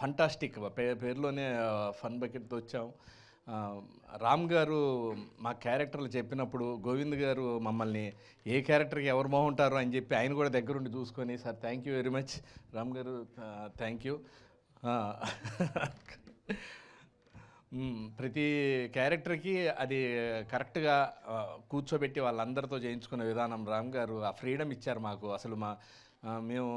Fantastic పేరులోనే fun బకెట్తో వచ్చాం. రామ్ గారు మా క్యారెక్టర్లు చెప్పినప్పుడు గోవింద్ గారు మమ్మల్ని ఏ క్యారెక్టర్కి ఎవరు బాగుంటారో అని చెప్పి ఆయన కూడా దగ్గరుండి చూసుకొని, sir thank you very much Ram గారు, థ్యాంక్ యూ. ప్రతి క్యారెక్టర్కి అది కరెక్ట్గా కూర్చోబెట్టి వాళ్ళందరితో చేయించుకునే విధానం రామ్ గారు ఆ ఫ్రీడమ్ ఇచ్చారు మాకు. అసలు మేము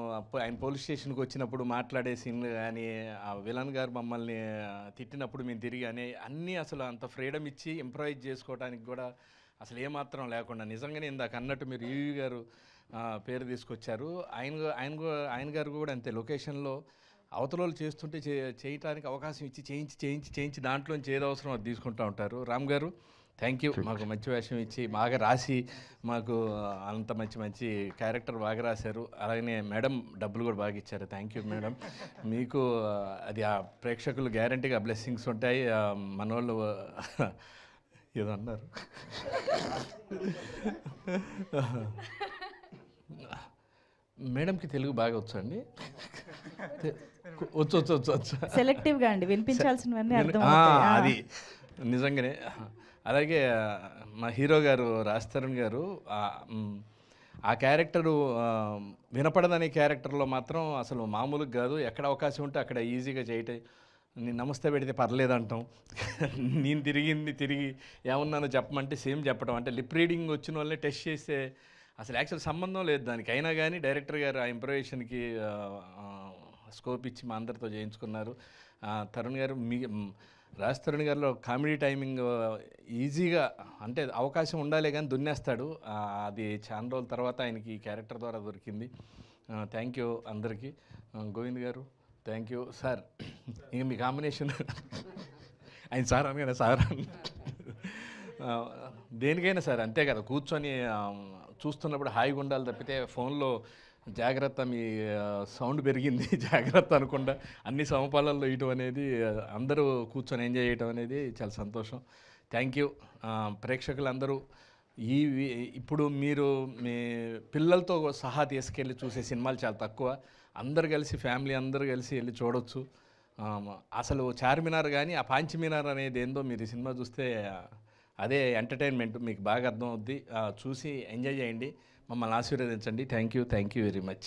ఆయన పోలీస్ స్టేషన్కి వచ్చినప్పుడు మాట్లాడే సీన్లు కానీ, ఆ విలన్ గారు మమ్మల్ని తిట్టినప్పుడు మేము తిరిగి అన్నీ అసలు అంత ఫ్రీడమ్ ఇచ్చి ఇంప్రవైజ్ చేసుకోవడానికి కూడా అసలు ఏమాత్రం లేకుండా, నిజంగానే ఇందాక అన్నట్టు మీరు ఈవి గారు పేరు తీసుకొచ్చారు. ఆయన గారు కూడా అంతే, లొకేషన్లో అవతల చేస్తుంటే చేయటానికి అవకాశం ఇచ్చి చేయించి దాంట్లోంచి ఏది అవసరం అది తీసుకుంటూ ఉంటారు. రామ్ గారు థ్యాంక్ యూ, మాకు మంచి వేషం ఇచ్చి బాగా రాసి మాకు అంత మంచి క్యారెక్టర్ బాగా రాశారు. అలాగనే మేడం డబ్బులు కూడా బాగా ఇచ్చారు. Thank you madam. మీకు అది ఆ ప్రేక్షకులు గ్యారంటీగా బ్లెస్సింగ్స్ ఉంటాయి. మనోళ్ళు ఏదో అన్నారు. మేడంకి తెలుగు బాగా వచ్చండి? వచ్చు సెలెక్టివ్గా అండి, వినిపించాల్సినవన్నీ అర్థం. అది నిజంగానే. అలాగే మా హీరో గారు రాజ్ తరుణ్ గారు ఆ క్యారెక్టరు వినపడదనే క్యారెక్టర్లో మాత్రం అసలు మామూలుగా కాదు. ఎక్కడ అవకాశం ఉంటే అక్కడ ఈజీగా చేయటం. నేను నమస్తే పెడితే పర్లేదంటాం, నేను తిరిగి ఏమన్నానో చెప్పమంటే సేమ్ చెప్పడం. అంటే లిప్ రీడింగ్ వచ్చిన వాళ్ళని టెస్ట్ చేస్తే అసలు యాక్చువల్ సంబంధం లేదు దానికి. అయినా కానీ డైరెక్టర్ గారు ఆ ఇంప్రవేషన్కి స్కోప్ ఇచ్చి మా అందరితో చేయించుకున్నారు. తరుణ్ గారు రాజ్ తరుణ్ గారిలో కామెడీ టైమింగ్ ఈజీగా, అంటే అవకాశం ఉండాలి కానీ దున్నేస్తాడు. అది చాలా రోజుల తర్వాత ఆయనకి ఈ క్యారెక్టర్ ద్వారా దొరికింది. థ్యాంక్ యూ అందరికీ. గోవింద్ గారు థ్యాంక్ యూ సార్. ఇంక మీ కాంబినేషన్ ఆయన సార్ అనగానే సార్ దేనికైనా సార్ అంతే కదా, కూర్చొని చూస్తున్నప్పుడు హాయిగా ఉండాలి తప్పితే ఫోన్లో జాగ్రత్త, మీ సౌండ్ పెరిగింది జాగ్రత్త అనకుండా అన్ని సమపాలల్లో ఇయటం అనేది, అందరూ కూర్చొని ఎంజాయ్ చేయటం అనేది చాలా సంతోషం. Thank you. ప్రేక్షకులందరూ ఇప్పుడు మీరు మీ పిల్లలతో సహా తీసుకెళ్ళి చూసే సినిమాలు చాలా తక్కువ. అందరు కలిసి ఫ్యామిలీ అందరూ కలిసి వెళ్ళి చూడవచ్చు. అసలు చార్మినార్ కానీ ఆ పాంచమినార్ అనేది ఏందో మీరు ఈ సినిమా చూస్తే అదే ఎంటర్టైన్మెంట్, మీకు బాగా అర్థం అవుద్ది. చూసి ఎంజాయ్ చేయండి, మమ్మల్ని ఆశీర్వదించండి. Thank you very much.